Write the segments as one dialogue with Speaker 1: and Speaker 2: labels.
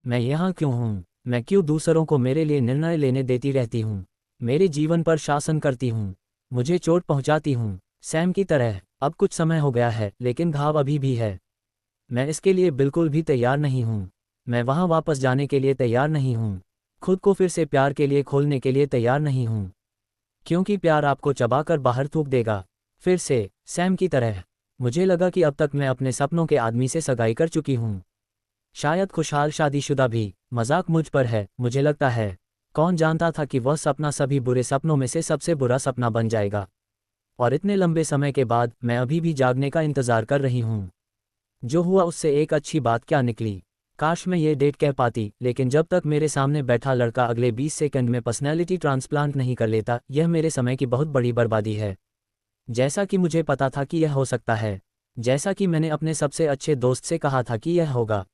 Speaker 1: मैं यहाँ क्यों हूँ? मैं क्यों दूसरों को मेरे लिए निर्णय लेने देती रहती हूँ? मेरे जीवन पर शासन करती हूँ, मुझे चोट पहुँचाती हूँ, सैम की तरह। अब कुछ समय हो गया है, लेकिन घाव अभी भी है। मैं इसके लिए बिल्कुल भी तैयार नहीं हूँ। मैं वहाँ वापस जाने के लिए तैयार नहीं हूँ। खुद को फिर से प्यार के लिए खोलने के लिए तैयार नहीं हूँ, क्योंकि प्यार आपको चबाकर बाहर थूक देगा। फिर से, सैम की तरह। मुझे लगा कि अब तक मैं अपने सपनों के आदमी से सगाई कर चुकी हूँ, शायद खुशहाल शादीशुदा भी। मजाक मुझ पर है, मुझे लगता है। कौन जानता था कि वह सपना सभी बुरे सपनों में से सबसे बुरा सपना बन जाएगा। और इतने लंबे समय के बाद मैं अभी भी जागने का इंतजार कर रही हूँ। जो हुआ उससे एक अच्छी बात क्या निकली? काश मैं ये डेट कह पाती, लेकिन जब तक मेरे सामने बैठा लड़का अगले 20 सेकंड में पर्सनैलिटी ट्रांसप्लांट नहीं कर लेता, यह मेरे समय की बहुत बड़ी बर्बादी है। जैसा कि मुझे पता था कि यह हो सकता है, जैसा कि मैंने अपने सबसे अच्छे दोस्त से कहा था कि यह होगा।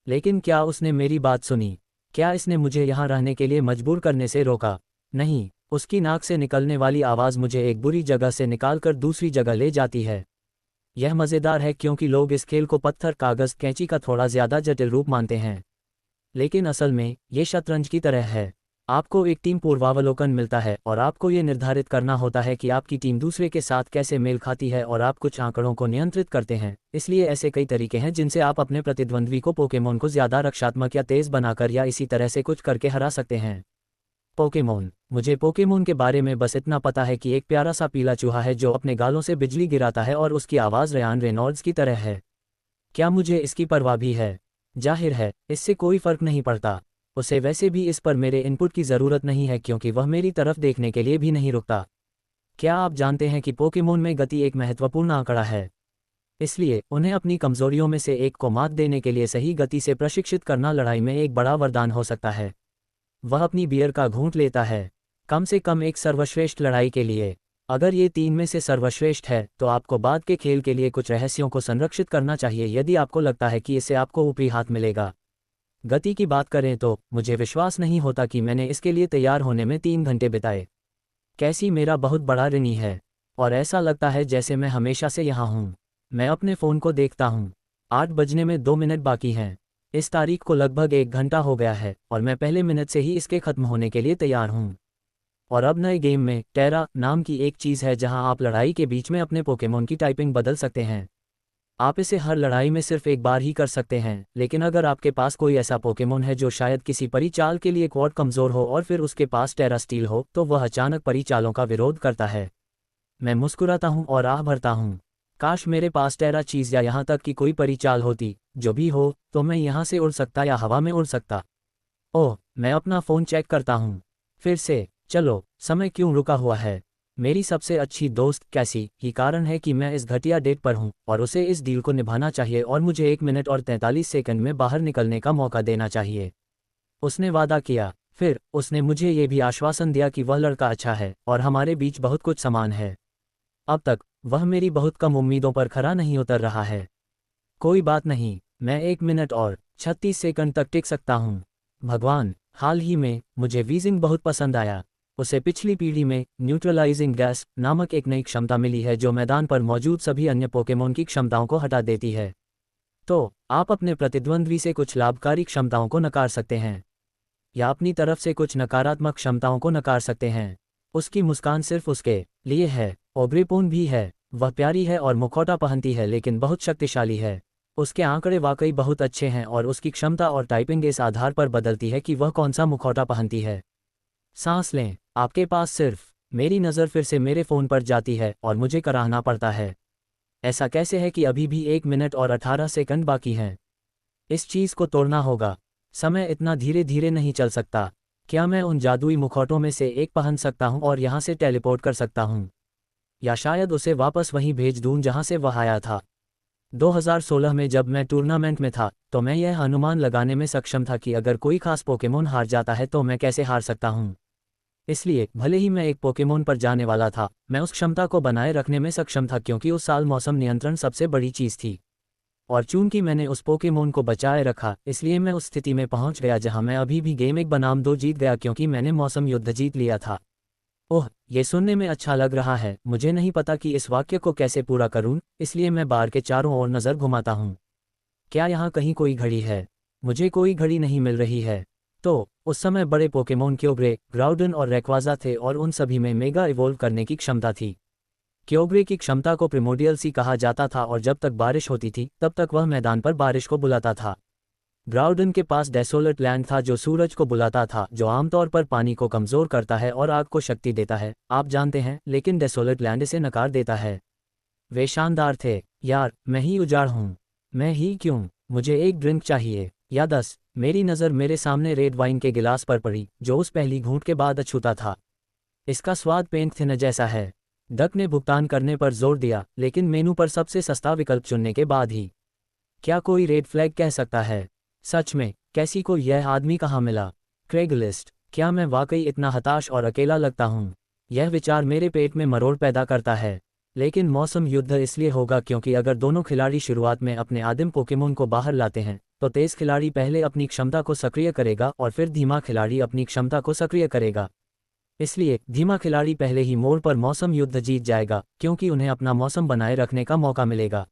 Speaker 1: लेकिन क्या उसने मेरी बात सुनी? क्या इसने मुझे यहाँ रहने के लिए मजबूर करने से रोका? नहीं, उसकी नाक से निकलने वाली आवाज़ मुझे एक बुरी जगह से निकालकर दूसरी जगह ले जाती है। यह मज़ेदार है क्योंकि लोग इस खेल को पत्थर कागज़ कैंची का थोड़ा ज़्यादा जटिल रूप मानते हैं, लेकिन असल में ये शतरंज की तरह है। आपको एक टीम पूर्वावलोकन मिलता है और आपको ये निर्धारित करना होता है कि आपकी टीम दूसरे के साथ कैसे मेल खाती है, और आप कुछ आंकड़ों को नियंत्रित करते हैं। इसलिए ऐसे कई तरीके हैं जिनसे आप अपने प्रतिद्वंद्वी को पोकेमोन को ज़्यादा रक्षात्मक या तेज़ बनाकर या इसी तरह से कुछ करके हरा सकते हैं। पोकेमोन। मुझे पोकेमोन के बारे में बस इतना पता है कि एक प्यारा सा पीला चूहा है जो अपने गालों से बिजली गिराता है और उसकी आवाज़ रयान रेनॉल्ड्स की तरह है। क्या मुझे इसकी परवाह भी है? जाहिर है, इससे कोई फर्क नहीं पड़ता। उसे वैसे भी इस पर मेरे इनपुट की ज़रूरत नहीं है क्योंकि वह मेरी तरफ देखने के लिए भी नहीं रुकता। क्या आप जानते हैं कि पोकेमोन में गति एक महत्वपूर्ण आंकड़ा है? इसलिए उन्हें अपनी कमजोरियों में से एक को मात देने के लिए सही गति से प्रशिक्षित करना लड़ाई में एक बड़ा वरदान हो सकता है। वह अपनी बियर का घूंट लेता है, कम से कम एक सर्वश्रेष्ठ लड़ाई के लिए। अगर ये 3 में से सर्वश्रेष्ठ है, तो आपको बाद के खेल के लिए कुछ रहस्यों को संरक्षित करना चाहिए यदि आपको लगता है कि इससे आपको ऊपरी हाथ मिलेगा। गति की बात करें तो मुझे विश्वास नहीं होता कि मैंने इसके लिए तैयार होने में 3 घंटे बिताए। कैसी मेरा बहुत बड़ा ऋणी है, और ऐसा लगता है जैसे मैं हमेशा से यहाँ हूँ। मैं अपने फ़ोन को देखता हूँ। 8 बजने में 2 मिनट बाकी हैं। इस तारीख को लगभग 1 घंटा हो गया है और मैं पहले मिनट से ही इसके खत्म होने के लिए तैयार हूँ। और अब नए गेम में टेरा नाम की एक चीज़ है जहां आप लड़ाई के बीच में अपने पोकेमोन की टाइपिंग बदल सकते हैं। आप इसे हर लड़ाई में सिर्फ एक बार ही कर सकते हैं, लेकिन अगर आपके पास कोई ऐसा पोकेमोन है जो शायद किसी परिचाल के लिए क्वाड कमज़ोर हो और फिर उसके पास टेरा स्टील हो, तो वह अचानक परिचालों का विरोध करता है। मैं मुस्कुराता हूँ और आह भरता हूँ। काश मेरे पास टेरा चीज़ या यहाँ तक कि कोई परिचाल होती। जो भी हो, तो मैं यहाँ से उड़ सकता या हवा में उड़ सकता। ओह, मैं अपना फ़ोन चेक करता हूँ। फिर से, चलो, समय क्यों रुका हुआ है? मेरी सबसे अच्छी दोस्त कैसी ही कारण है कि मैं इस घटिया डेट पर हूँ और उसे इस डील को निभाना चाहिए और मुझे 1 मिनट और 43 सेकंड में बाहर निकलने का मौका देना चाहिए। उसने वादा किया। फिर उसने मुझे ये भी आश्वासन दिया कि वह लड़का अच्छा है और हमारे बीच बहुत कुछ समान है। अब तक वह मेरी बहुत कम उम्मीदों पर खरा नहीं उतर रहा है। कोई बात नहीं, मैं 1 मिनट और 36 सेकंड तक टिक सकता हूँ। भगवान, हाल ही में मुझे वीजिंग बहुत पसंद आया। उसे पिछली पीढ़ी में न्यूट्रलाइजिंग गैस नामक एक नई क्षमता मिली है जो मैदान पर मौजूद सभी अन्य पोकेमोन की क्षमताओं को हटा देती है। तो आप अपने प्रतिद्वंद्वी से कुछ लाभकारी क्षमताओं को नकार सकते हैं, या अपनी तरफ से कुछ नकारात्मक क्षमताओं को नकार सकते हैं। उसकी मुस्कान सिर्फ उसके लिए है। ओब्रीपोन भी है। वह प्यारी है और मुखौटा पहनती है लेकिन बहुत शक्तिशाली है। उसके आंकड़े वाकई बहुत अच्छे हैं और उसकी क्षमता और टाइपिंग इस आधार पर बदलती है कि वह कौन सा मुखौटा पहनती है। सांस लें, आपके पास सिर्फ। मेरी नज़र फिर से मेरे फ़ोन पर जाती है और मुझे कराहना पड़ता है। ऐसा कैसे है कि अभी भी 1 मिनट और 18 सेकंड बाकी हैं? इस चीज़ को तोड़ना होगा। समय इतना धीरे धीरे नहीं चल सकता। क्या मैं उन जादुई मुखौटों में से एक पहन सकता हूँ और यहाँ से टेलीपोर्ट कर सकता हूँ? या शायद उसे वापस वहीं भेज दूँ जहाँ से वह आया था। 2016 में जब मैं टूर्नामेंट में था, तो मैं यह अनुमान लगाने में सक्षम था कि अगर कोई खास पोकेमोन हार जाता है तो मैं कैसे हार सकता हूँ। इसलिए भले ही मैं एक पोकेमोन पर जाने वाला था, मैं उस क्षमता को बनाए रखने में सक्षम था क्योंकि उस साल मौसम नियंत्रण सबसे बड़ी चीज़ थी। और चूंकि मैंने उस पोकेमोन को बचाए रखा, इसलिए मैं उस स्थिति में पहुंच गया जहां मैं अभी भी गेम 1 बनाम 2 जीत गया क्योंकि मैंने मौसम युद्ध जीत लिया था। ओह, ये सुनने में अच्छा लग रहा है। मुझे नहीं पता कि इस वाक्य को कैसे पूरा करूं, इसलिए मैं बार के चारों ओर नज़र घुमाता हूं। क्या यहाँ कहीं कोई घड़ी है? मुझे कोई घड़ी नहीं मिल रही है। तो उस समय बड़े पोकेमोन क्योग्रे, ग्राउडन और रेक्वाजा थे और उन सभी में मेगा इवोल्व करने की क्षमता थी। क्योग्रे की क्षमता को प्रिमोडियल सी कहा जाता था और जब तक बारिश होती थी तब तक वह मैदान पर बारिश को बुलाता था। ग्राउडन के पास डेसोलेट लैंड था जो सूरज को बुलाता था, जो आमतौर पर पानी को कमज़ोर करता है और आग को शक्ति देता है, आप जानते हैं, लेकिन डेसोलेट लैंड इसे नकार देता है। वे शानदार थे। यार, मैं ही उजाड़ हूँ। मैं ही क्यों? मुझे एक ड्रिंक चाहिए, या 10। मेरी नज़र मेरे सामने रेड वाइन के गिलास पर पड़ी जो उस पहली घूंट के बाद अछूता था। इसका स्वाद पेंट थिनर जैसा है। डक ने भुगतान करने पर जोर दिया, लेकिन मेनू पर सबसे सस्ता विकल्प चुनने के बाद ही। क्या कोई रेड फ्लैग कह सकता है? सच में, कैसी को यह आदमी कहाँ मिला? क्रेगलिस्ट। क्या मैं वाकई इतना हताश और अकेला लगता हूँ? यह विचार मेरे पेट में मरोड़ पैदा करता है। लेकिन मौसम युद्ध इसलिए होगा क्योंकि अगर दोनों खिलाड़ी शुरुआत में अपने आदिम पोकेमोन को बाहर लाते हैं तो तेज खिलाड़ी पहले अपनी क्षमता को सक्रिय करेगा और फिर धीमा खिलाड़ी अपनी क्षमता को सक्रिय करेगा। इसलिए धीमा खिलाड़ी पहले ही मोड़ पर मौसम युद्ध जीत जाएगा क्योंकि उन्हें अपना मौसम बनाए रखने का मौका मिलेगा।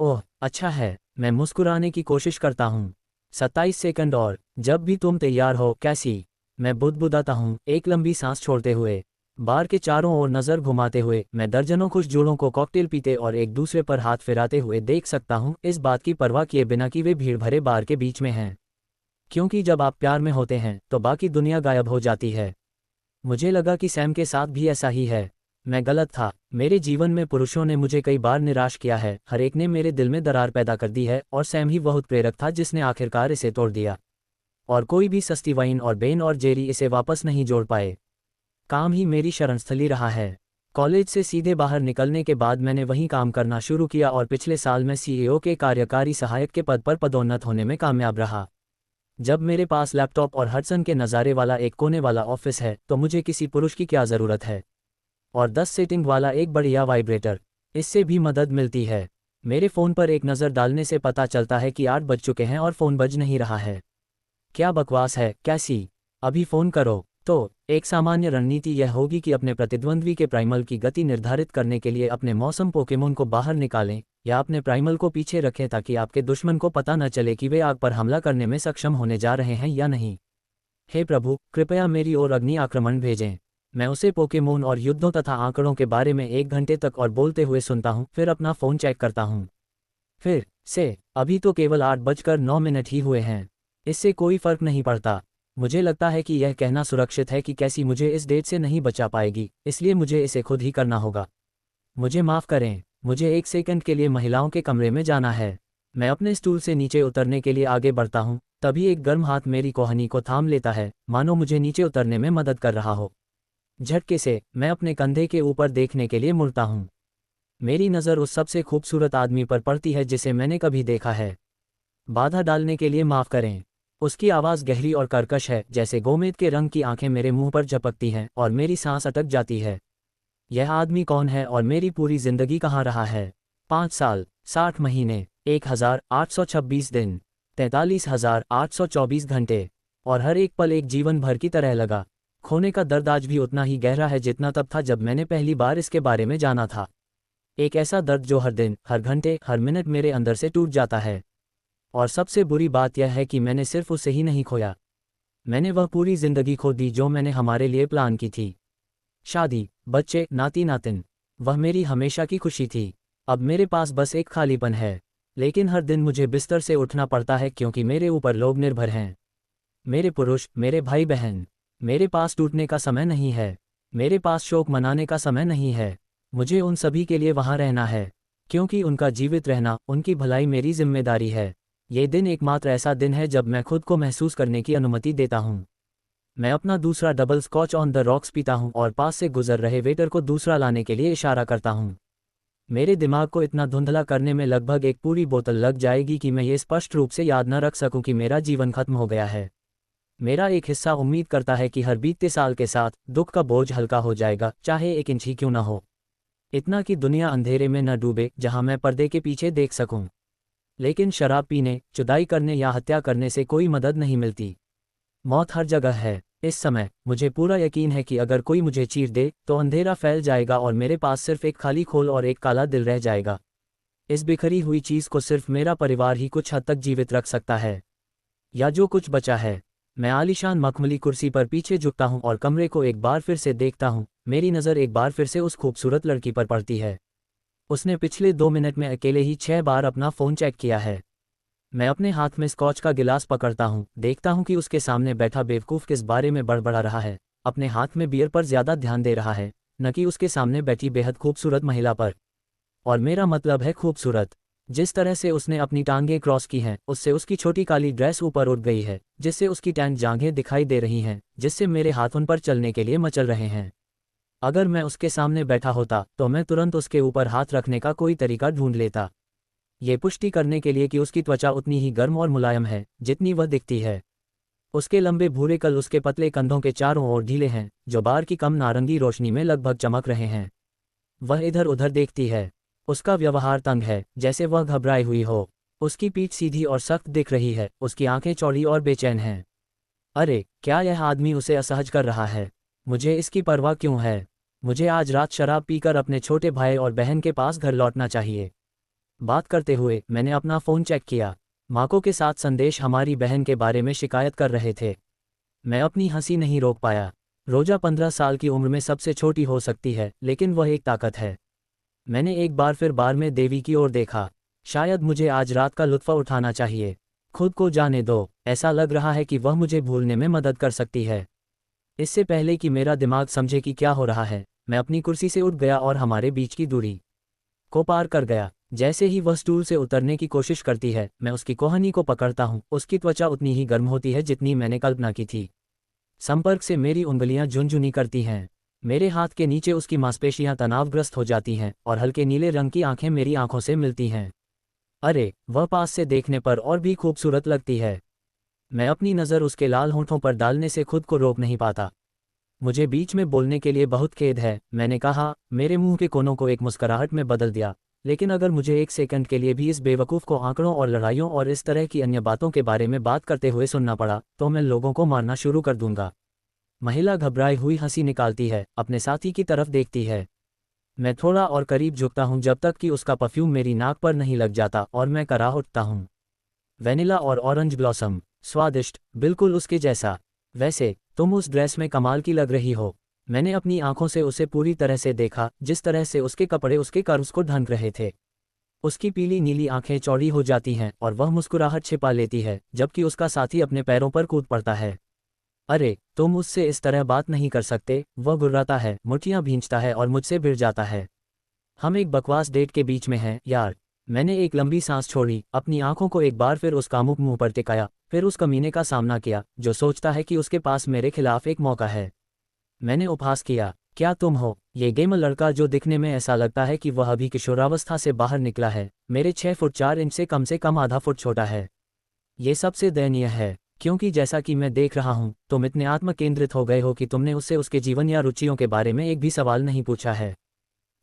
Speaker 1: ओह अच्छा है। मैं मुस्कुराने की कोशिश करता हूँ। 27 सेकंड और। जब भी तुम तैयार हो कैसी। मैं बुदबुदाता हूँ, एक लंबी सांस छोड़ते हुए। बार के चारों ओर नज़र घुमाते हुए मैं दर्जनों खुश जोड़ों को कॉकटेल पीते और एक दूसरे पर हाथ फिराते हुए देख सकता हूँ, इस बात की परवाह किए बिना कि वे भीड़ भरे बार के बीच में हैं। क्योंकि जब आप प्यार में होते हैं तो बाकी दुनिया गायब हो जाती है। मुझे लगा कि सैम के साथ भी ऐसा ही है। मैं गलत था। मेरे जीवन में पुरुषों ने मुझे कई बार निराश किया है, हर एक ने मेरे दिल में दरार पैदा कर दी है और सैम ही बहुत प्रेरक था जिसने आखिरकार इसे तोड़ दिया। और कोई भी सस्ती वाइन और बेन और जेरी इसे वापस नहीं जोड़ पाए। काम ही मेरी शरणस्थली रहा है। कॉलेज से सीधे बाहर निकलने के बाद मैंने वहीं काम करना शुरू किया और पिछले साल मैं सीईओ के कार्यकारी सहायक के पद पर पदोन्नत होने में कामयाब रहा। जब मेरे पास लैपटॉप और हडसन के नज़ारे वाला एक कोने वाला ऑफिस है तो मुझे किसी पुरुष की क्या ज़रूरत है? और 10 सेटिंग वाला एक बढ़िया वाइब्रेटर, इससे भी मदद मिलती है। मेरे फ़ोन पर एक नज़र डालने से पता चलता है कि 8 बज चुके हैं और फ़ोन बज नहीं रहा है। क्या बकवास है कैसी? अभी फ़ोन करो। तो एक सामान्य रणनीति यह होगी कि अपने प्रतिद्वंद्वी के प्राइमल की गति निर्धारित करने के लिए अपने मौसम पोकेमोन को बाहर निकालें या अपने प्राइमल को पीछे रखें ताकि आपके दुश्मन को पता न चले कि वे आग पर हमला करने में सक्षम होने जा रहे हैं या नहीं। हे प्रभु, कृपया मेरी ओर अग्नि आक्रमण भेजें। मैं उसे पोकेमोन और युद्धों तथा आंकड़ों के बारे में 1 घंटे तक और बोलते हुए सुनता हूँ, फिर अपना फ़ोन चेक करता हूँ। फिर से अभी तो केवल 8:09 ही हुए हैं। इससे कोई फर्क नहीं पड़ता। मुझे लगता है कि यह कहना सुरक्षित है कि कैसी मुझे इस डेट से नहीं बचा पाएगी, इसलिए मुझे इसे खुद ही करना होगा। मुझे माफ़ करें, मुझे 1 सेकंड के लिए महिलाओं के कमरे में जाना है। मैं अपने स्टूल से नीचे उतरने के लिए आगे बढ़ता हूँ, तभी एक गर्म हाथ मेरी कोहनी को थाम लेता है, मानो मुझे नीचे उतरने में मदद कर रहा हो। झटके से मैं अपने कंधे के ऊपर देखने के लिए मुड़ता हूँ। मेरी नज़र उस सबसे खूबसूरत आदमी पर पड़ती है जिसे मैंने कभी देखा है। बाधा डालने के लिए माफ़ करें। उसकी आवाज़ गहरी और कर्कश है, जैसे गोमेद के रंग की आंखें मेरे मुंह पर झपकती हैं और मेरी सांस अटक जाती है। यह आदमी कौन है और मेरी पूरी जिंदगी कहाँ रहा है? 5 साल, 60 महीने, 1826 दिन, 43,824 घंटे, और हर एक पल एक जीवन भर की तरह लगा। खोने का दर्द आज भी उतना ही गहरा है जितना तब था जब मैंने पहली बार इसके बारे में जाना था। एक ऐसा दर्द जो हर दिन, हर घंटे, हर मिनट मेरे अंदर से टूट जाता है। और सबसे बुरी बात यह है कि मैंने सिर्फ उसे ही नहीं खोया, मैंने वह पूरी जिंदगी खो दी जो मैंने हमारे लिए प्लान की थी। शादी, बच्चे, नाती नातिन, वह मेरी हमेशा की खुशी थी। अब मेरे पास बस एक खालीपन है। लेकिन हर दिन मुझे बिस्तर से उठना पड़ता है क्योंकि मेरे ऊपर लोग निर्भर हैं। मेरे पुरुष, मेरे भाई बहन। मेरे पास टूटने का समय नहीं है। मेरे पास शोक मनाने का समय नहीं है। मुझे उन सभी के लिए वहाँ रहना है, क्योंकि उनका जीवित रहना, उनकी भलाई मेरी जिम्मेदारी है। ये दिन एकमात्र ऐसा दिन है जब मैं खुद को महसूस करने की अनुमति देता हूँ। मैं अपना दूसरा double scotch on the rocks पीता हूँ और पास से गुजर रहे वेटर को दूसरा लाने के लिए इशारा करता हूँ। मेरे दिमाग को इतना धुंधला करने में लगभग एक पूरी बोतल लग जाएगी कि मैं ये स्पष्ट रूप से याद न रख सकूं कि मेरा जीवन खत्म हो गया है। मेरा एक हिस्सा उम्मीद करता है कि हर बीतते साल के साथ दुख का बोझ हल्का हो जाएगा, चाहे 1 इंच ही क्यों न हो। इतना कि दुनिया अंधेरे में न डूबे जहां मैं पर्दे के पीछे देख सकूं। लेकिन शराब पीने, जुदाई करने या हत्या करने से कोई मदद नहीं मिलती। मौत हर जगह है। इस समय मुझे पूरा यकीन है कि अगर कोई मुझे चीर दे तो अंधेरा फैल जाएगा और मेरे पास सिर्फ एक खाली खोल और एक काला दिल रह जाएगा। इस बिखरी हुई चीज़ को सिर्फ मेरा परिवार ही कुछ हद तक जीवित रख सकता है। या जो कुछ बचा है। मैं आलीशान मखमली कुर्सी पर पीछे झुकता हूँ और कमरे को एक बार फिर से देखता हूँ। मेरी नज़र एक बार फिर से उस खूबसूरत लड़की पर पड़ती है। उसने पिछले 2 मिनट में अकेले ही 6 बार अपना फ़ोन चेक किया है। मैं अपने हाथ में स्कॉच का गिलास पकड़ता हूँ, देखता हूँ कि उसके सामने बैठा बेवकूफ़ किस बारे में बड़बड़ा रहा है। अपने हाथ में बियर पर ज़्यादा ध्यान दे रहा है, न कि उसके सामने बैठी बेहद खूबसूरत महिला पर। और मेरा मतलब है खूबसूरत। जिस तरह से उसने अपनी टांगें क्रॉस की हैं, उससे उसकी छोटी काली ड्रेस ऊपर उठ गई है, जिससे उसकी टैन जांघें दिखाई दे रही हैं, जिससे मेरे हाथ उन पर चलने के लिए मचल रहे हैं। अगर मैं उसके सामने बैठा होता तो मैं तुरंत उसके ऊपर हाथ रखने का कोई तरीका ढूंढ लेता, ये पुष्टि करने के लिए कि उसकी त्वचा उतनी ही गर्म और मुलायम है जितनी वह दिखती है। उसके लंबे भूरे कल उसके पतले कंधों के चारों ओर ढीले हैं, जो बार की कम नारंगी रोशनी में लगभग चमक रहे हैं। वह इधर उधर देखती है। उसका व्यवहार तंग है, जैसे वह घबराई हुई हो। उसकी पीठ सीधी और सख्त दिख रही है, उसकी आंखें चौड़ी और बेचैन हैं। अरे, क्या यह आदमी उसे असहज कर रहा है? मुझे इसकी परवाह क्यों है? मुझे आज रात शराब पीकर अपने छोटे भाई और बहन के पास घर लौटना चाहिए। बात करते हुए मैंने अपना फ़ोन चेक किया। माको के साथ संदेश हमारी बहन के बारे में शिकायत कर रहे थे। मैं अपनी हंसी नहीं रोक पाया। रोजा 15 साल की उम्र में सबसे छोटी हो सकती है, लेकिन वह एक ताकत है। मैंने एक बार फिर बार में देवी की ओर देखा। शायद मुझे आज रात का लुत्फ़ उठाना चाहिए। खुद को जाने दो, ऐसा लग रहा है कि वह मुझे भूलने में मदद कर सकती है। इससे पहले कि मेरा दिमाग समझे कि क्या हो रहा है, मैं अपनी कुर्सी से उठ गया और हमारे बीच की दूरी को पार कर गया। जैसे ही वह स्टूल से उतरने की कोशिश करती है, मैं उसकी कोहनी को पकड़ता हूँ। उसकी त्वचा उतनी ही गर्म होती है जितनी मैंने कल्पना की थी। संपर्क से मेरी उंगलियां झुनझुनी करती हैं। मेरे हाथ के नीचे उसकी मांसपेशियां तनावग्रस्त हो जाती हैं और हल्के नीले रंग की आंखें मेरी आंखों से मिलती हैं। अरे, वह पास से देखने पर और भी खूबसूरत लगती है। मैं अपनी नज़र उसके लाल होंठों पर डालने से खुद को रोक नहीं पाता। मुझे बीच में बोलने के लिए बहुत खेद है, मैंने कहा, मेरे मुंह के कोनों को एक मुस्कुराहट में बदल दिया। लेकिन अगर मुझे एक सेकंड के लिए भी इस बेवकूफ़ को आंकड़ों और लड़ाइयों और इस तरह की अन्य बातों के बारे में बात करते हुए सुनना पड़ा, तो मैं लोगों को मारना शुरू कर दूंगा। महिला घबराई हुई हंसी निकालती है, अपने साथी की तरफ देखती है। मैं थोड़ा और करीब झुकता हूं जब तक कि उसका परफ्यूम मेरी नाक पर नहीं लग जाता और मैं कराह उठता हूं। वेनिला और ऑरेंज ब्लॉसम, स्वादिष्ट, बिल्कुल उसके जैसा। वैसे तुम उस ड्रेस में कमाल की लग रही हो। मैंने अपनी आंखों से उसे पूरी तरह से देखा, जिस तरह से उसके कपड़े उसके कर्व्स को ढंक रहे थे। उसकी पीली नीली आंखें चौड़ी हो जाती हैं और वह मुस्कुराहट छिपा लेती है, जबकि उसका साथी अपने पैरों पर कूद पड़ता है। अरे, तुम उससे इस तरह बात नहीं कर सकते, वह गुर्राता है, मुठ्ठियां भींचता है और मुझसे भिड़ जाता है। हम एक बकवास डेट के बीच में हैं, यार। मैंने एक लंबी सांस छोड़ी, अपनी आंखों को एक बार फिर उस कामुक मुंह पर टिकाया, फिर उस कमीने का सामना किया, जो सोचता है कि उसके पास मेरे खिलाफ एक मौका है। मैंने उपहास किया, क्या तुम हो ये गेमर लड़का जो दिखने में ऐसा लगता है कि वह अभी किशोरावस्था से बाहर निकला है, मेरे 6 फुट 4 इंच से कम आधा फुट छोटा है। ये सबसे दयनीय है, क्योंकि जैसा कि मैं देख रहा हूं, तुम इतने आत्मकेंद्रित हो गए हो कि तुमने उससे उसके जीवन या रुचियों के बारे में एक भी सवाल नहीं पूछा है।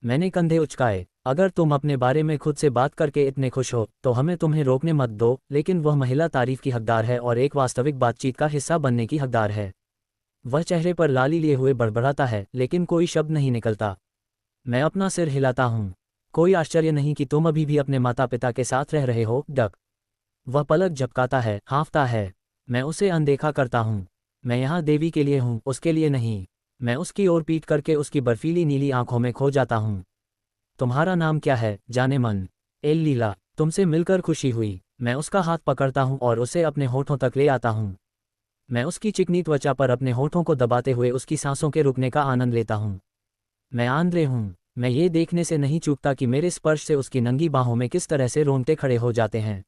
Speaker 1: मैंने कंधे उचकाए। अगर तुम अपने बारे में खुद से बात करके इतने खुश हो, तो हमें तुम्हें रोकने मत दो, लेकिन वह महिला तारीफ की हकदार है और एक वास्तविक बातचीत का हिस्सा बनने की हकदार है। वह चेहरे पर लाली लिए हुए बड़बड़ाता है, लेकिन कोई शब्द नहीं निकलता। मैं अपना सिर हिलाता हूँ। कोई आश्चर्य नहीं कि तुम अभी भी अपने माता पिता के साथ रह रहे हो, डक। वह पलक झपकाता है, हाँफता है। मैं उसे अनदेखा करता हूँ। मैं यहाँ देवी के लिए हूँ, उसके लिए नहीं। मैं उसकी ओर पीट करके उसकी बर्फीली नीली आंखों में खो जाता हूँ। तुम्हारा नाम क्या है, जाने मन? एल लीला, तुमसे मिलकर खुशी हुई। मैं उसका हाथ पकड़ता हूँ और उसे अपने होठों तक ले आता हूँ। मैं उसकी चिकनी त्वचा पर अपने होठों को दबाते हुए उसकी सांसों के रुकने का आनंद लेता हूँ। मैं आंद्रे हूँ। मैं ये देखने से नहीं चूकता कि मेरे स्पर्श से उसकी नंगी बाहों में किस तरह से रोंगटे खड़े हो जाते हैं।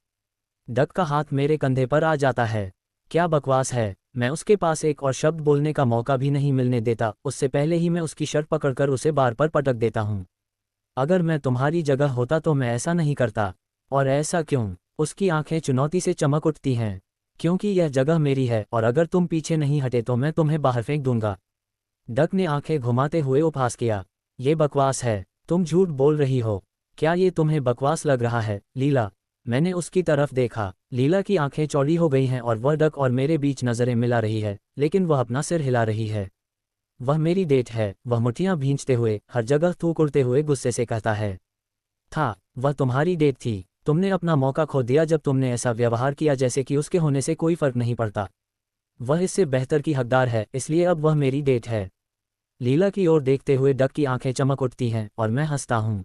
Speaker 1: डक का हाथ मेरे कंधे पर आ जाता है। क्या बकवास है। मैं उसके पास एक और शब्द बोलने का मौका भी नहीं मिलने देता, उससे पहले ही मैं उसकी शर्ट पकड़कर उसे बार पर पटक देता हूँ। अगर मैं तुम्हारी जगह होता तो मैं ऐसा नहीं करता। और ऐसा क्यों? उसकी आंखें चुनौती से चमक उठती हैं। क्योंकि यह जगह मेरी है और अगर तुम पीछे नहीं हटे तो मैं तुम्हें बाहर फेंक दूंगा। डक ने आंखें घुमाते हुए उपहास किया। ये बकवास है, तुम झूठ बोल रही हो। क्या ये तुम्हें बकवास लग रहा है, लीला? मैंने उसकी तरफ देखा। लीला की आंखें चौड़ी हो गई हैं और वह डक और मेरे बीच नज़रें मिला रही है, लेकिन वह अपना सिर हिला रही है। वह मेरी डेट है, वह मुठ्ठियां भींचते हुए, हर जगह थूक उड़ते हुए गुस्से से कहता है। था, वह तुम्हारी डेट थी। तुमने अपना मौका खो दिया जब तुमने ऐसा व्यवहार किया जैसे कि उसके होने से कोई फर्क नहीं पड़ता। वह इससे बेहतर की हकदार है, इसलिए अब वह मेरी डेट है। लीला की ओर देखते हुए डक की आंखें चमक उठती हैं और मैं हंसता हूँ।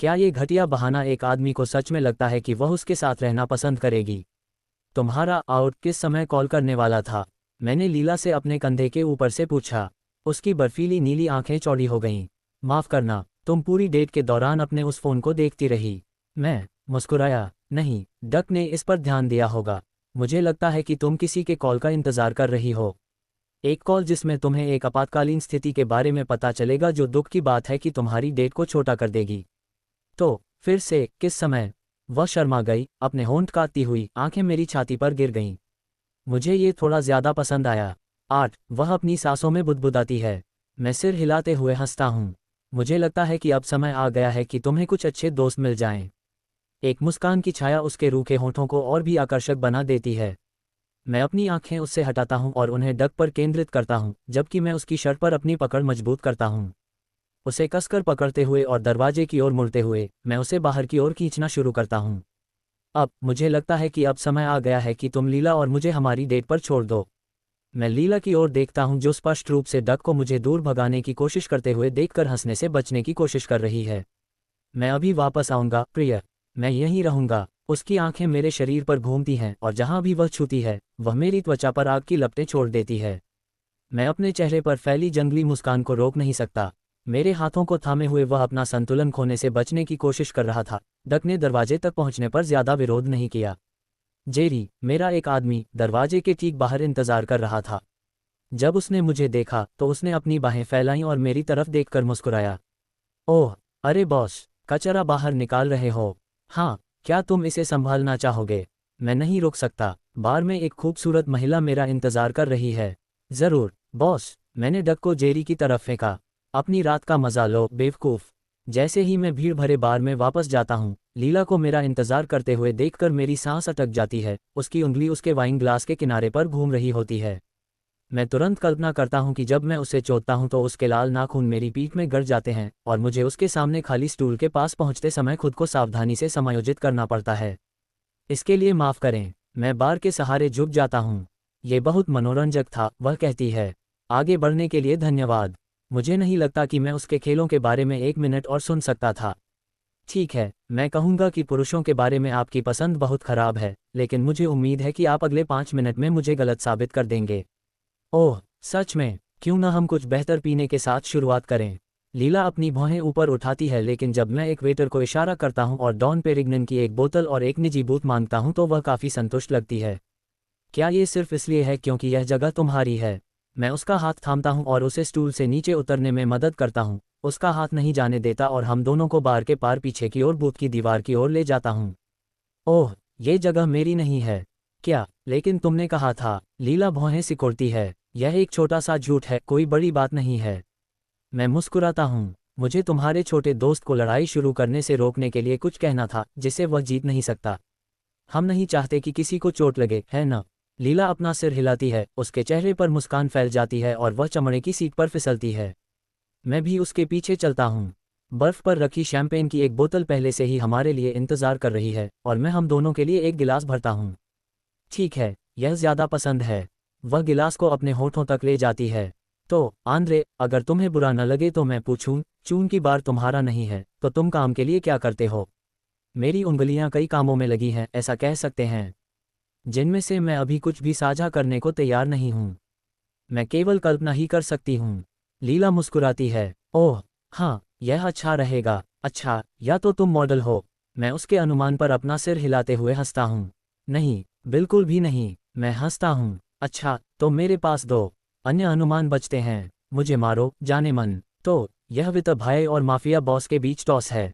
Speaker 1: क्या ये घटिया बहाना एक आदमी को सच में लगता है कि वह उसके साथ रहना पसंद करेगी? तुम्हारा आउट किस समय कॉल करने वाला था? मैंने लीला से अपने कंधे के ऊपर से पूछा। उसकी बर्फीली नीली आंखें चौड़ी हो गईं। माफ़ करना, तुम पूरी डेट के दौरान अपने उस फ़ोन को देखती रही। मैं मुस्कुराया। नहीं, डक ने इस पर ध्यान दिया होगा। मुझे लगता है कि तुम किसी के कॉल का इंतज़ार कर रही हो। एक कॉल जिसमें तुम्हें एक आपातकालीन स्थिति के बारे में पता चलेगा जो दुख की बात है कि तुम्हारी डेट को छोटा कर देगी। तो फिर से किस समय? वह शर्मा गई, अपने होंठ काटती हुई, आंखें मेरी छाती पर गिर गईं। मुझे ये थोड़ा ज़्यादा पसंद आया। 8 वह अपनी सांसों में बुदबुदाती है। मैं सिर हिलाते हुए हंसता हूँ। मुझे लगता है कि अब समय आ गया है कि तुम्हें कुछ अच्छे दोस्त मिल जाएं। एक मुस्कान की छाया उसके रूखे होठों को और भी आकर्षक बना देती है। मैं अपनी आंखें उससे हटाता हूं और उन्हें डक पर केंद्रित करता हूं, जबकि मैं उसकी शर्ट पर अपनी पकड़ मजबूत करता हूं। उसे कसकर पकड़ते हुए और दरवाजे की ओर मुड़ते हुए मैं उसे बाहर की ओर खींचना शुरू करता हूं। अब मुझे लगता है कि अब समय आ गया है कि तुम लीला और मुझे हमारी डेट पर छोड़ दो। मैं लीला की ओर देखता हूं जो स्पष्ट रूप से डक को मुझे दूर भगाने की कोशिश करते हुए देखकर हंसने से बचने की कोशिश कर रही है। मैं अभी वापस आऊंगा प्रिय, मैं यहीं रहूंगा। उसकी आंखें मेरे शरीर पर घूमती हैं और जहां भी वह छूती है वह मेरी त्वचा पर आग की लपटें छोड़ देती है। मैं अपने चेहरे पर फैली जंगली मुस्कान को रोक नहीं सकता। मेरे हाथों को थामे हुए वह अपना संतुलन खोने से बचने की कोशिश कर रहा था। डक ने दरवाजे तक पहुंचने पर ज्यादा विरोध नहीं किया। जेरी, मेरा एक आदमी, दरवाजे के ठीक बाहर इंतजार कर रहा था। जब उसने मुझे देखा तो उसने अपनी बाहें फैलाईं और मेरी तरफ देखकर मुस्कुराया। ओह, अरे बॉस, कचरा बाहर निकाल रहे हो? हाँ, क्या तुम इसे संभालना चाहोगे? मैं नहीं रुक सकता। बार में एक खूबसूरत महिला मेरा इंतजार कर रही है। जरूर बॉस, मैंने डक को जेरी की तरफ फेंका। अपनी रात का मजा लो बेवकूफ। जैसे ही मैं भीड़ भरे बार में वापस जाता हूँ, लीला को मेरा इंतजार करते हुए देखकर मेरी सांस अटक जाती है। उसकी उंगली उसके वाइन ग्लास के किनारे पर घूम रही होती है। मैं तुरंत कल्पना करता हूं कि जब मैं उसे चोदता हूं तो उसके लाल नाखून मेरी पीठ में गड़ जाते हैं और मुझे उसके सामने खाली स्टूल के पास पहुंचते समय खुद को सावधानी से समायोजित करना पड़ता है। इसके लिए माफ़ करें, मैं बार के सहारे झुक जाता हूं। ये बहुत मनोरंजक था, वह कहती है। आगे बढ़ने के लिए धन्यवाद। मुझे नहीं लगता कि मैं उसके खेलों के बारे में 1 मिनट और सुन सकता था। ठीक है, मैं कहूँगा कि पुरुषों के बारे में आपकी पसंद बहुत खराब है, लेकिन मुझे उम्मीद है कि आप अगले 5 मिनट में मुझे गलत साबित कर देंगे। ओह, सच में? क्यों ना हम कुछ बेहतर पीने के साथ शुरुआत करें? लीला अपनी भौहें ऊपर उठाती है, लेकिन जब मैं एक वेटर को इशारा करता हूं और डॉन पेरिग्नन की एक बोतल और एक निजी बूथ मांगता हूं तो वह काफ़ी संतुष्ट लगती है। क्या ये सिर्फ इसलिए है क्योंकि यह जगह तुम्हारी है? मैं उसका हाथ थामता हूं और उसे स्टूल से नीचे उतरने में मदद करता हूं। उसका हाथ नहीं जाने देता और हम दोनों को बार के पार पीछे की ओर बूथ की दीवार की ओर ले जाता हूं। ओह, ये जगह मेरी नहीं है। क्या? लेकिन तुमने कहा था। लीला भौहें सिकोड़ती है। यह एक छोटा सा झूठ है, कोई बड़ी बात नहीं है। मैं मुस्कुराता हूँ। मुझे तुम्हारे छोटे दोस्त को लड़ाई शुरू करने से रोकने के लिए कुछ कहना था जिसे वह जीत नहीं सकता। हम नहीं चाहते कि किसी को चोट लगे, है ना? लीला अपना सिर हिलाती है, उसके चेहरे पर मुस्कान फैल जाती है और वह चमड़े की सीट पर फिसलती है। मैं भी उसके पीछे चलता हूँ। बर्फ पर रखी शैंपेन की एक बोतल पहले से ही हमारे लिए इंतजार कर रही है और मैं हम दोनों के लिए एक गिलास भरता हूँ। ठीक है, यह ज़्यादा पसंद है। वह गिलास को अपने होठों तक ले जाती है। तो आंद्रे, अगर तुम्हें बुरा न लगे तो मैं पूछूं, चून की बार तुम्हारा नहीं है तो तुम काम के लिए क्या करते हो? मेरी उंगलियां कई कामों में लगी हैं, ऐसा कह सकते हैं, जिनमें से मैं अभी कुछ भी साझा करने को तैयार नहीं हूं। मैं केवल कल्पना ही कर सकती हूं। लीला मुस्कुराती है। ओह हाँ, यह अच्छा रहेगा। अच्छा, या तो तुम मॉडल हो। मैं उसके अनुमान पर अपना सिर हिलाते हुए हंसता हूँ। नहीं, बिल्कुल भी नहीं। मैं हंसता हूँ। अच्छा, तो मेरे पास 2 अन्य अनुमान बचते हैं। मुझे मारो, जाने मन। तो यह वित्त भाई और माफिया बॉस के बीच टॉस है।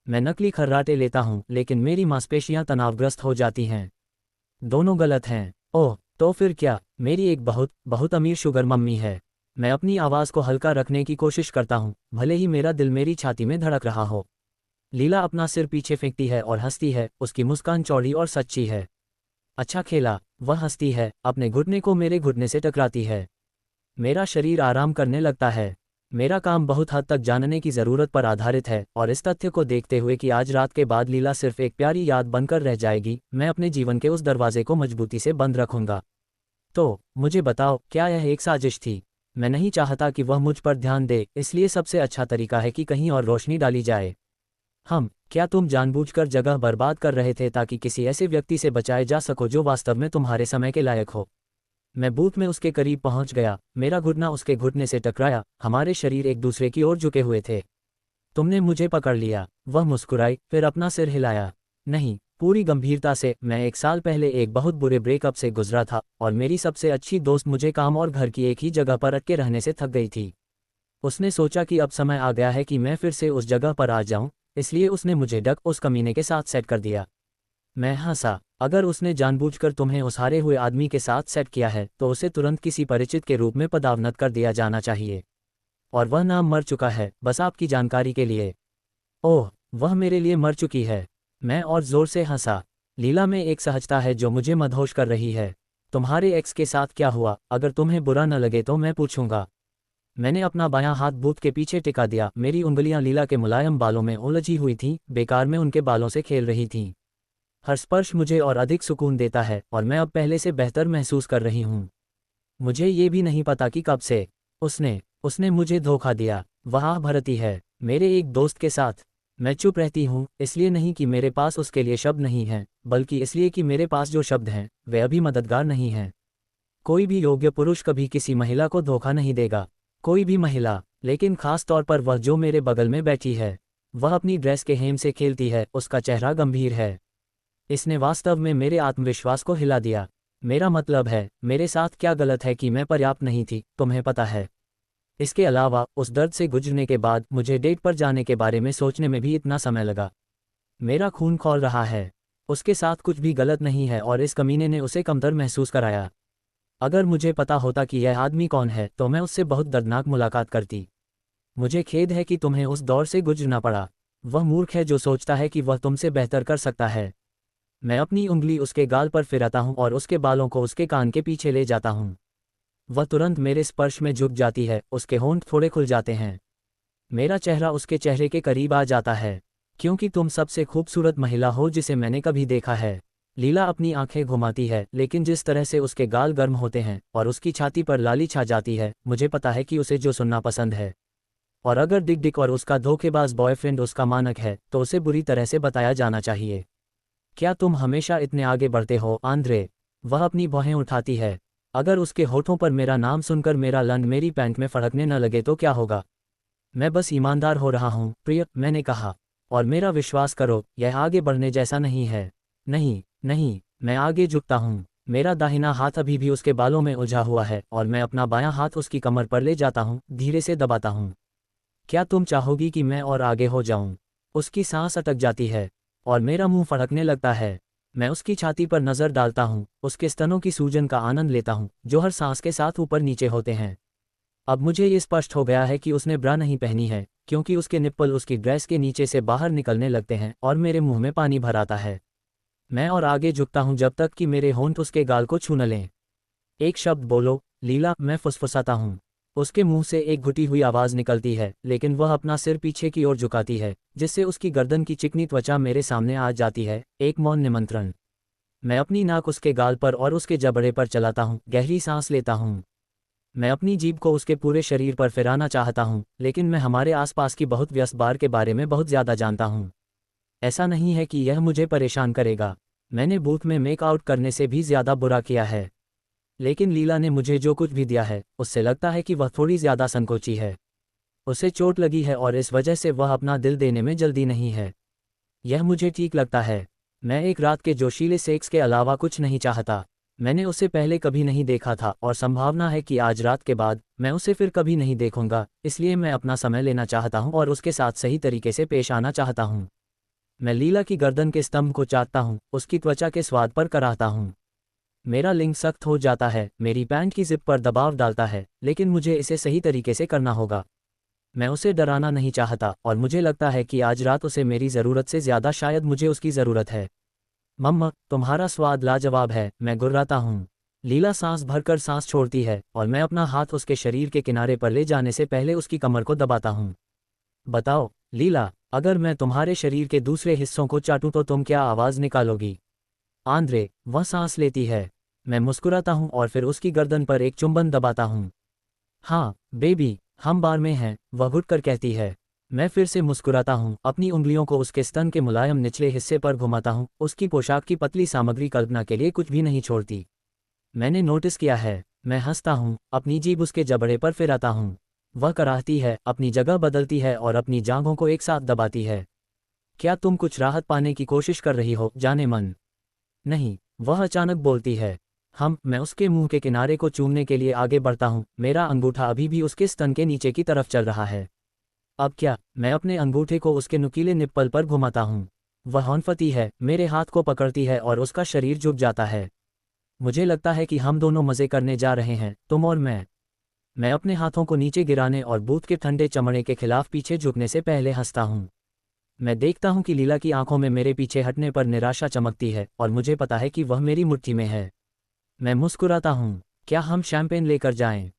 Speaker 1: मैं नकली खर्राटे लेता हूँ, लेकिन मेरी मांसपेशियां तनावग्रस्त हो जाती हैं। दोनों गलत हैं। ओह, तो फिर क्या? मेरी एक बहुत बहुत अमीर शुगर मम्मी है। मैं अपनी आवाज़ को हल्का रखने की कोशिश करता हूँ, भले ही मेरा दिल मेरी छाती में धड़क रहा हो। लीला अपना सिर पीछे फेंकती है और हंसती है, उसकी मुस्कान चौड़ी और सच्ची है। अच्छा खेला। वह हंसती है, अपने घुटने को मेरे घुटने से टकराती है। मेरा शरीर आराम करने लगता है। मेरा काम बहुत हद तक जानने की ज़रूरत पर आधारित है, और इस तथ्य को देखते हुए कि आज रात के बाद लीला सिर्फ एक प्यारी याद बनकर रह जाएगी, मैं अपने जीवन के उस दरवाजे को मजबूती से बंद रखूंगा। तो मुझे बताओ, क्या यह एक साजिश थी? मैं नहीं चाहता कि वह मुझ पर ध्यान दे, इसलिए सबसे अच्छा तरीका है कि कहीं और रोशनी डाली जाए। क्या तुम जानबूझकर जगह बर्बाद कर रहे थे ताकि किसी ऐसे व्यक्ति से बचाए जा सको जो वास्तव में तुम्हारे समय के लायक हो? मैं बूथ में उसके करीब पहुंच गया, मेरा घुटना उसके घुटने से टकराया, हमारे शरीर एक दूसरे की ओर झुके हुए थे। तुमने मुझे पकड़ लिया, वह मुस्कुराई, फिर अपना सिर हिलाया। नहीं, पूरी गंभीरता से, मैं 1 साल पहले एक बहुत बुरे ब्रेकअप से गुजरा था, और मेरी सबसे अच्छी दोस्त मुझे काम और घर की एक ही जगह पर अटके रहने से थक गई थी। उसने सोचा कि अब समय आ गया है कि मैं फिर से उस जगह पर आ जाऊं, इसलिए उसने मुझे उस कमीने के साथ सेट कर दिया। मैं हंसा। अगर उसने जानबूझकर तुम्हें उस हारे हुए आदमी के साथ सेट किया है तो उसे तुरंत किसी परिचित के रूप में पदावनत कर दिया जाना चाहिए। और वह नाम मर चुका है, बस आपकी जानकारी के लिए। ओह, वह मेरे लिए मर चुकी है। मैं और जोर से हंसा। लीला में एक सहजता है जो मुझे मदहोश कर रही है। तुम्हारे एक्स के साथ क्या हुआ? अगर तुम्हें बुरा न लगे तो मैं पूछूंगा। मैंने अपना बायां हाथ बूथ के पीछे टिका दिया, मेरी उंगलियां लीला के मुलायम बालों में उलझी हुई थीं, बेकार में उनके बालों से खेल रही थीं। हर स्पर्श मुझे और अधिक सुकून देता है, और मैं अब पहले से बेहतर महसूस कर रही हूँ। मुझे ये भी नहीं पता कि कब से उसने मुझे धोखा दिया। वह भरती है, मेरे एक दोस्त के साथ। मैं चुप रहती हूँ, इसलिए नहीं कि मेरे पास उसके लिए शब्द नहीं हैं, बल्कि इसलिए कि मेरे पास जो शब्द हैं वे अभी मददगार नहीं हैं। कोई भी योग्य पुरुष कभी किसी महिला को धोखा नहीं देगा, कोई भी महिला, लेकिन खास तौर पर वह जो मेरे बगल में बैठी है। वह अपनी ड्रेस के हेम से खेलती है, उसका चेहरा गंभीर है। इसने वास्तव में मेरे आत्मविश्वास को हिला दिया। मेरा मतलब है, मेरे साथ क्या गलत है कि मैं पर्याप्त नहीं थी, तुम्हें पता है। इसके अलावा, उस दर्द से गुजरने के बाद मुझे डेट पर जाने के बारे में सोचने में भी इतना समय लगा। मेरा खून खौल रहा है। उसके साथ कुछ भी गलत नहीं है और इस कमीने ने उसे कमतर महसूस कराया। अगर मुझे पता होता कि यह आदमी कौन है तो मैं उससे बहुत दर्दनाक मुलाकात करती। मुझे खेद है कि तुम्हें उस दौर से गुजरना पड़ा। वह मूर्ख है जो सोचता है कि वह तुमसे बेहतर कर सकता है। मैं अपनी उंगली उसके गाल पर फिराता हूं और उसके बालों को उसके कान के पीछे ले जाता हूं। वह तुरंत मेरे स्पर्श में झुक जाती है, उसके होंठ थोड़े खुल जाते हैं। मेरा चेहरा उसके चेहरे के करीब आ जाता है। क्योंकि तुम सबसे खूबसूरत महिला हो जिसे मैंने कभी देखा है। लीला अपनी आंखें घुमाती है, लेकिन जिस तरह से उसके गाल गर्म होते हैं और उसकी छाती पर लाली छा जाती है, मुझे पता है कि उसे जो सुनना पसंद है। और अगर डिक डिक और उसका धोखेबाज बॉयफ्रेंड उसका मानक है तो उसे बुरी तरह से बताया जाना चाहिए। क्या तुम हमेशा इतने आगे बढ़ते हो, आंद्रे? वह अपनी भौहें उठाती है। अगर उसके होठों पर मेरा नाम सुनकर मेरा लंड मेरी पैंट में फड़कने न लगे तो क्या होगा? मैं बस ईमानदार हो रहा हूँ, प्रिय, मैंने कहा। और मेरा विश्वास करो, यह आगे बढ़ने जैसा नहीं है। नहीं, नहीं, मैं आगे झुकता हूँ। मेरा दाहिना हाथ अभी भी उसके बालों में उलझा हुआ है और मैं अपना बायां हाथ उसकी कमर पर ले जाता हूँ, धीरे से दबाता हूँ। क्या तुम चाहोगी कि मैं और आगे हो जाऊं? उसकी सांस अटक जाती है और मेरा मुंह फड़कने लगता है। मैं उसकी छाती पर नजर डालता हूं, उसके स्तनों की सूजन का आनंद लेता हूं जो हर सांस के साथ ऊपर नीचे होते हैं। अब मुझे ये स्पष्ट हो गया है कि उसने ब्रा नहीं पहनी है, क्योंकि उसके निप्पल उसकी ड्रेस के नीचे से बाहर निकलने लगते हैं और मेरे मुंह में पानी भर आता है। मैं और आगे झुकता हूं जब तक कि मेरे होंठ उसके गाल को छू न लें। एक शब्द बोलो, लीला, मैं फुसफुसाता हूं। उसके मुंह से एक घुटी हुई आवाज निकलती है, लेकिन वह अपना सिर पीछे की ओर झुकाती है, जिससे उसकी गर्दन की चिकनी त्वचा मेरे सामने आ जाती है, एक मौन निमंत्रण। मैं अपनी नाक उसके गाल पर और उसके जबड़े पर चलाता हूँ, गहरी सांस लेता हूँ। मैं अपनी जीभ को उसके पूरे शरीर पर फिराना चाहता हूँ, लेकिन मैं हमारे आसपास की बहुत व्यस्त बार के बारे में बहुत ज़्यादा जानता हूँ। ऐसा नहीं है कि यह मुझे परेशान करेगा। मैंने बूथ में मेकआउट करने से भी ज़्यादा बुरा किया है। लेकिन लीला ने मुझे जो कुछ भी दिया है, उससे लगता है कि वह थोड़ी ज़्यादा संकोची है। उसे चोट लगी है और इस वजह से वह अपना दिल देने में जल्दी नहीं है। यह मुझे ठीक लगता है। मैं एक रात के जोशीले सेक्स के अलावा कुछ नहीं चाहता। मैंने उसे पहले कभी नहीं देखा था और संभावना है कि आज रात के बाद मैं उसे फिर कभी नहीं देखूंगा, इसलिए मैं अपना समय लेना चाहता हूं और उसके साथ सही तरीके से पेश आना चाहता हूं। मैं लीला की गर्दन के स्तंभ को चाटता हूं, उसकी त्वचा के स्वाद पर कराहता हूं। मेरा लिंग सख्त हो जाता है, मेरी पैंट की जिप पर दबाव डालता है, लेकिन मुझे इसे सही तरीके से करना होगा। मैं उसे डराना नहीं चाहता और मुझे लगता है कि आज रात उसे मेरी ज़रूरत से ज़्यादा शायद मुझे उसकी ज़रूरत है। मम्मा, तुम्हारा स्वाद लाजवाब है, मैं गुर्राता हूँ। लीला सांस भरकर सांस छोड़ती है और मैं अपना हाथ उसके शरीर के किनारे पर ले जाने से पहले उसकी कमर को दबाता हूँ। बताओ, लीला, अगर मैं तुम्हारे शरीर के दूसरे हिस्सों को चाटूं तो तुम क्या आवाज़ निकालोगी? आंद्रे, वह सांस लेती है। मैं मुस्कुराता हूँ और फिर उसकी गर्दन पर एक चुंबन दबाता हूँ। हाँ, बेबी, हम बार में हैं, वह घुटकर कहती है। मैं फिर से मुस्कुराता हूँ, अपनी उंगलियों को उसके स्तन के मुलायम निचले हिस्से पर घुमाता हूँ। उसकी पोशाक की पतली सामग्री कल्पना के लिए कुछ भी नहीं छोड़ती। मैंने नोटिस किया है। मैं हंसता हूँ, अपनी जीभ उसके जबड़े पर फिराता हूँ। वह कराहती है, अपनी जगह बदलती है और अपनी जांघों को एक साथ दबाती है। क्या तुम कुछ राहत पाने की कोशिश कर रही हो, जाने मन? नहीं, वह अचानक बोलती है। मैं उसके मुंह के किनारे को चूमने के लिए आगे बढ़ता हूँ। मेरा अंगूठा अभी भी उसके स्तन के नीचे की तरफ चल रहा है। अब क्या? मैं अपने अंगूठे को उसके नुकीले निप्पल पर घुमाता हूँ। वह हौंफती है, मेरे हाथ को पकड़ती है और उसका शरीर झुक जाता है। मुझे लगता है कि हम दोनों मज़े करने जा रहे हैं, तुम और मैं। मैं अपने हाथों को नीचे गिराने और बूथ के ठंडे चमड़े के खिलाफ पीछे झुकने से पहले हंसता हूँ। मैं देखता हूँ कि लीला की आंखों में मेरे पीछे हटने पर निराशा चमकती है और मुझे पता है कि वह मेरी मुट्ठी में है। मैं मुस्कुराता हूँ। क्या हम शैंपेन लेकर जाएं?